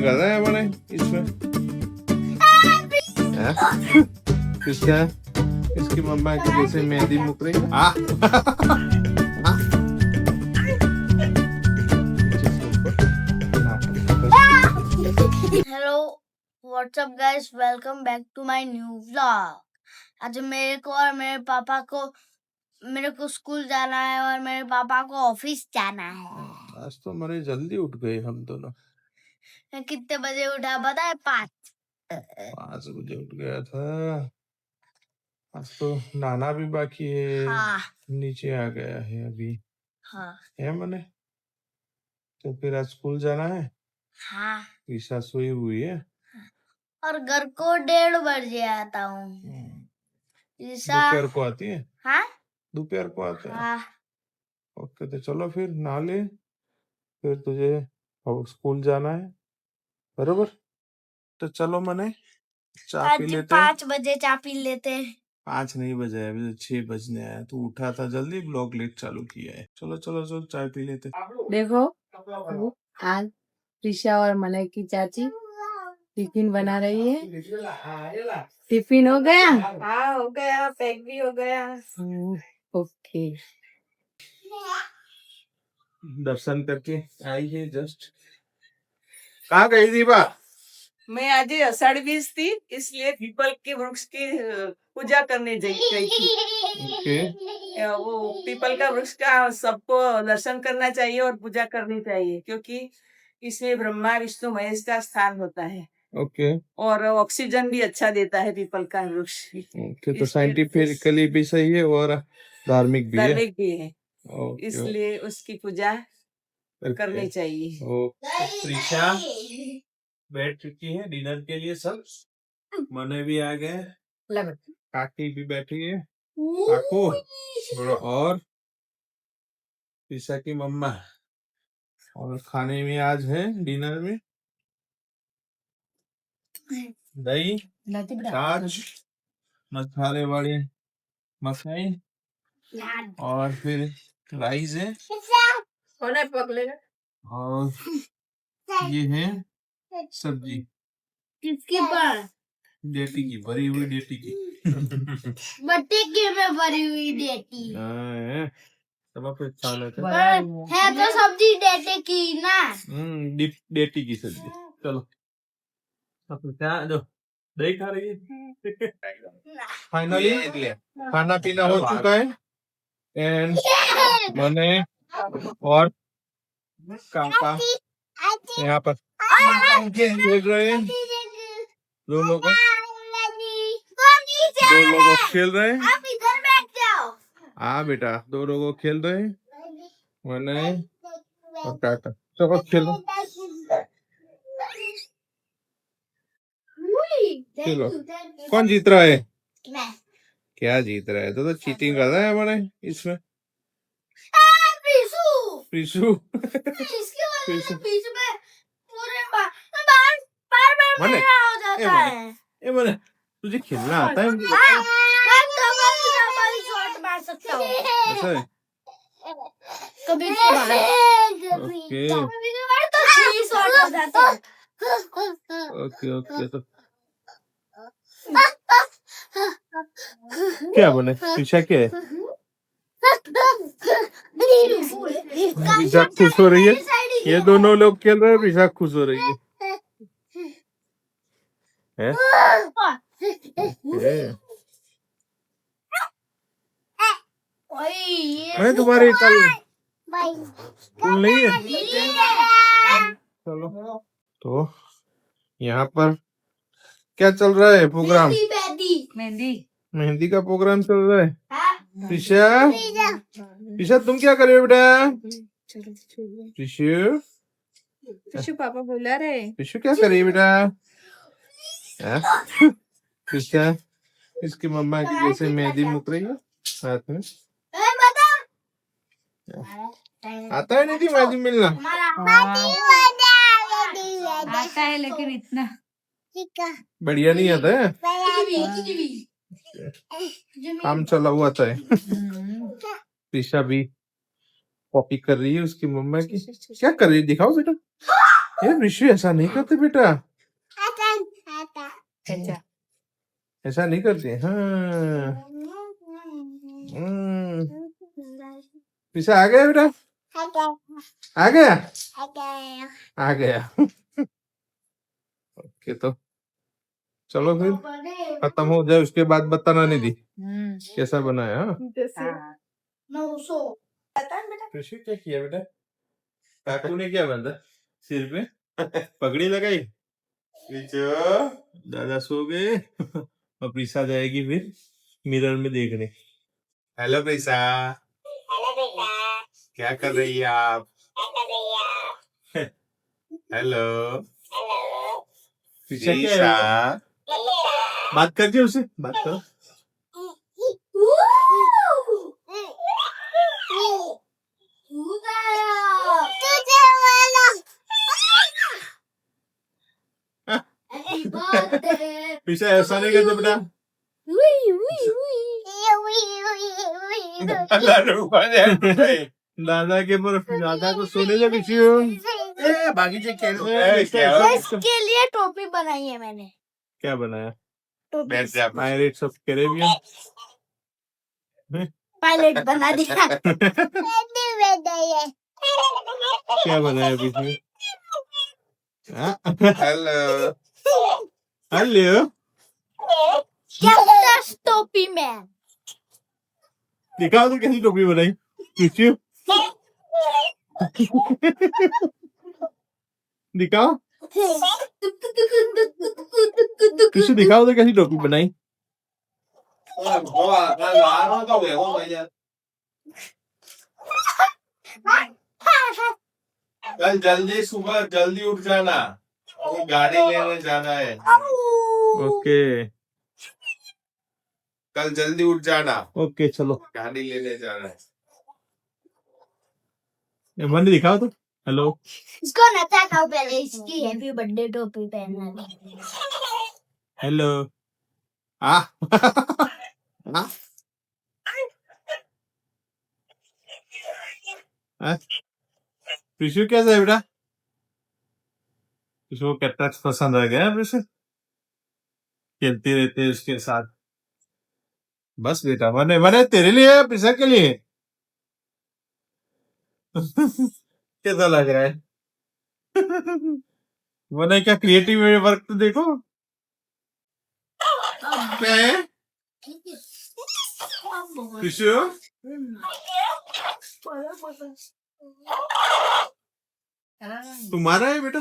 कर रहा है मैंने इसमें। किसका? इसकी मम्मा की जैसे मेहंदी मुक रही है। Hello what's up guys, welcome back to my new vlog. आज मेरे को और मेरे को स्कूल जाना है और मेरे पापा को ऑफिस जाना है। आज तो हमारे जल्दी उठ गए हम दोनों। मैं कितने बजे उठा पता है? 5 बजे उठ गया था। आज तो नहाना भी बाकी है। हाँ नीचे आ गया है अभी। हाँ है मैंने। तो फिर आज स्कूल जाना है। हाँ। ईशा सोई हुई है। और घर को 1:30 बजे आता हूँ। ईशा दोपहर को आती है। हाँ दोपहर को आते हैं। हाँ। ओके, तो चलो फिर नहा ले। फिर तुझे अब स्कूल जाना है, बरोबर। तो चलो मैंने चाय पी आज लेते हैं। 5 बजे चाय पी लेते हैं। 5 नहीं बजे, अभी तो 6 बजने आया। तू उठा था जल्दी, ब्लॉग लेट चालू किया है। चलो चलो चलो चाय पी लेते। देखो आज प्रिशा और मलय की चाची टिफिन बना रही है। टिफिन हो गया? हाँ हो गया, पैक भी हो गया। ओके। दर्शन करके आई है जस्ट। कहाँ गई थी बा? मैं आज आषाढ़ बीज थी, इसलिए पीपल के वृक्ष की पूजा करने गई थी। ओके। वो पीपल का वृक्ष का सबको दर्शन करना चाहिए और पूजा करनी चाहिए, क्योंकि इसमें ब्रह्मा विष्णु महेश का स्थान होता है। ओके और ऑक्सीजन भी अच्छा देता है पीपल का वृक्ष। ओके, तो साइंटिफिकली भी सही है और धार्मिक भी है। धार्मिक भी है, ओके, इसलिए उसकी पूजा करनी चाहिए। ओके। प्रीशा बैठ चुकी है डिनर के लिए। सब मने भी आ गए, काकी भी बैठी है, काकू और प्रीशा की मम्मा। और खाने में आज है डिनर में दही, छाछ, मसाले वाले मसाई और फिर राइस है और ये है सब्जी। किसके पास? डेटी की, भरी हुई डेटी की। बट्टे में भरी हुई देती सब आप खा लेते है तो सब्जी डेटे की ना। डेटी की सब्जी। चलो अब क्या दो, दही खा रही है। फाइनली खाना पीना हो चुका है एंड मैंने और काका यहाँ पर खेल रहे हैं। दो लोग खेल रहे हैं। आप इधर बैठ जाओ। हाँ बेटा, दो लोग खेल रहे हैं, मैंने और काका। चलो खेलो चलो। कौन जीत रहा है? मैं। क्या जीत रहा है? तो चीटिंग कर रहा है हमारे इसमें। प्रीशु इसकी वजह से प्रीशु बीच में पूरे बार मने हो जाता है। ए मने, तुझे खेलना आता है? मैं डबल शॉट मार सकता हूँ। ऐसा है? कभी कभार ओके तो 3 शॉट हो जाता है। Okay okay. तो क्या बने? पीछा क्या है? पीछा खुश हो रही है। ये दोनों लोग खेल रहे हैं, पीछा खुश हो रही है। अरे तुम्हारी कल स्कूल नहीं है? चलो तो यहाँ पर क्या चल रहा है प्रोग्राम? मेहंदी मेहंदी का प्रोग्राम चल रहा है। प्रीशा प्रीशा तुम क्या कर रहे हो बेटा? प्रीशु विशु पापा बोला रहे। प्रीशु क्या कर रही है बेटा? प्रीशा इसकी मम्मा की जैसे मेहंदी मुक रही है साथ में। आता है नहीं मेहंदी मिलना? आता है लेकिन इतना बढ़िया नहीं आता है। काम चला हुआ था। प्रीशा भी कॉपी कर रही है उसकी मम्मा की। क्या कर रही है दिखाओ बेटा। ये ऋषि ऐसा नहीं करते बेटा, अच्छा ऐसा नहीं करते। हाँ पीछे आ गया बेटा, आ गया आ गया। ओके तो चलो फिर खत्म हो जाए उसके बाद बताना निधि कैसा बनाया। हाँ ऋषि क्या किया बेटा, काकू ने क्या बांधा सिर पे, पगड़ी लगाई। दादा सो गए और प्रीसा जाएगी फिर मिरर में देखने। हेलो प्रीसा, क्या कर रही है आप। हेलो प्रीसा, क्या है? बात कर दिया उसे, बात करो। प्रीसा ऐसा नहीं करते बेटा। दादा के पर दादा को सोने दे किसी बागीचे इसके लिए टोपी बनाई है मैंने। क्या बनाया, टोपी पायरेट्स ऑफ कैरेबियन। पायलट बना दिया। क्या बनाया पीछे। हेलो हेलो कैक्टस टोपी में दिखाओ तो कैसी टोपी बनाई पीछे। दिखाओ किसी, दिखाओ तो कैसी टोपी बनाई। कल जल्दी सुबह जल्दी उठ जाना, गाड़ी लेने जाना है। ओके कल जल्दी उठ जाना। ओके चलो गाड़ी लेने जाना है। मन दिखाओ तो। हेलो इसको नचा खाओ पहले, इसकी हैप्पी बर्थडे टोपी पहनना है। हेलो आ प्रीशु कैसा है बेटा, प्रीशु को कैक्टस पसंद आ गया वैसे, खेलती रहते है उसके साथ। बस बेटा मने मने तेरे लिए प्रीशा के लिए। कैसा लग रहा है। मने क्या क्रिएटिव वर्क तो देखो। प्रीशु तुम्हारा है बेटा,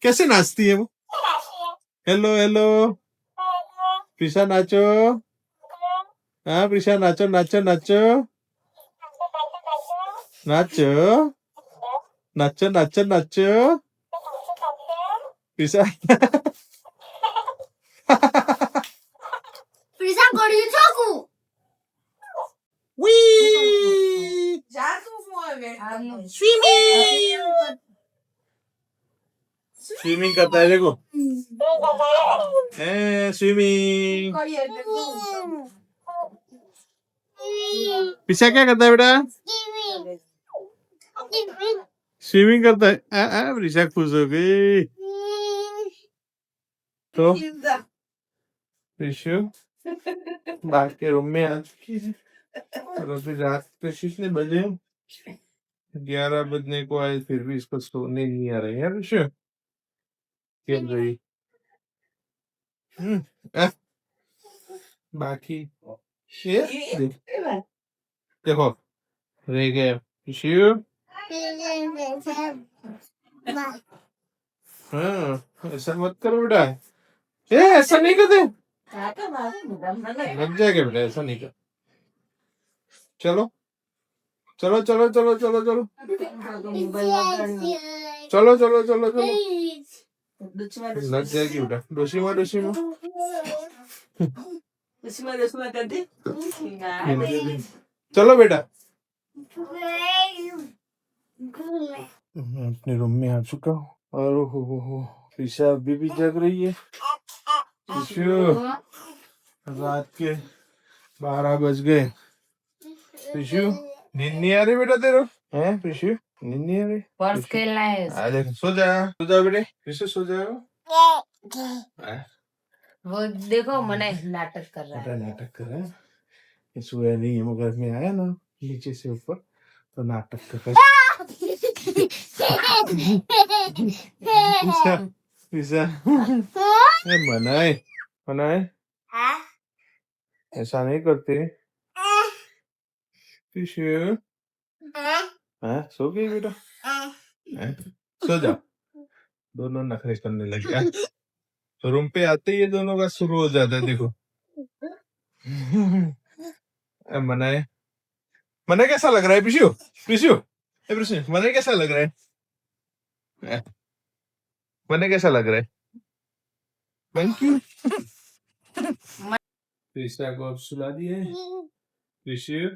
कैसे नाचती है वो। हेलो हेलो प्रीशा नाचो। हाँ प्रीशा नाचो नाचो नाचो नाचो नाचो नाचो नाचो प्रीशा। प्रीसा गोड़ी चोकू स्विमिंग करता है देखो, स्विमिंग। प्रीशा क्या करता है बेटा, स्विमिंग करता है। प्रीशा खुश हो गई। तो प्रीशु बाहर के रूम में आ चुकी है और अभी रात के कितने बजे, 11 बजने को आए फिर भी इसको सोने नहीं आ रहे हैं। प्रीशु खेल रही। बाकी ये देखो रह गए प्रीशु। हाँ ऐसा मत करो बेटा, ऐसा नहीं करते, लग जाएगा बेटा, ऐसा नहीं कर। चलो चलो चलो चलो चलो चलो चलो चलो चलो चलो लग जाएगी बेटा। डोशीमा डोशीमा कर दे। चलो बेटा। मैं अपने रूम में आ चुका हूँ और हो प्रीशा अभी भी जग रही है। रात के 12 बज गए। प्रीशु नींद नहीं आ रही बेटा तेरे हैं प्रिशु? नींद नहीं आ रही? पर्स खेलना है आ देख सो जा बेटे प्रिशु सो जाओ। वो देखो मने नाटक कर रहा बेटा है। नाटक कर रहा है। ये सोया नहीं है मगर में आया ना नीचे से ऊपर तो नाटक कर रहा है। पिसा मनाए मनाए ऐसा नहीं करते। पिशु हाँ सो गई बेटा हैं? सो जाओ। दोनों नखरे करने लगे हैं। तो रूम पे आते ही ये दोनों का शुरू हो जाता है देखो। मनाए मनाए कैसा लग रहा है पिशु? पिशु पिशु मनाए कैसा लग रहा है? मनाए कैसा लग रहा है? Thank you. पिशा को अब सुला दिए। पिशु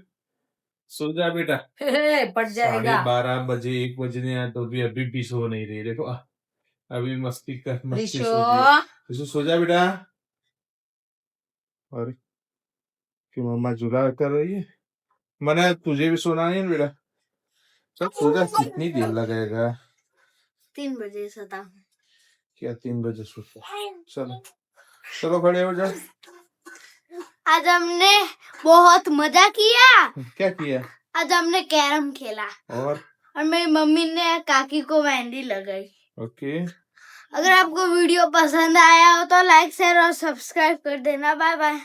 सो जा बेटा। पड़ जाएगा। 12:30 बजे 1 बजने आए तो अभी भी सो नहीं रही देखो। अभी मस्ती रिशो सो जा बेटा। और कि मम्मा जुड़ा कर रही है। मना तुझे भी सोना है बेटा। सब सो जा कितनी देर लगेगा? 3 बजे सोता हूँ। क्या 3 बजे सोता? चलो चलो खड़े हो जाओ। आज हमने बहुत मजा किया। क्या किया? आज हमने कैरम खेला और मेरी मम्मी ने काकी को मेहंदी लगाई। ओके अगर आपको वीडियो पसंद आया हो तो लाइक शेयर और सब्सक्राइब कर देना। Bye bye.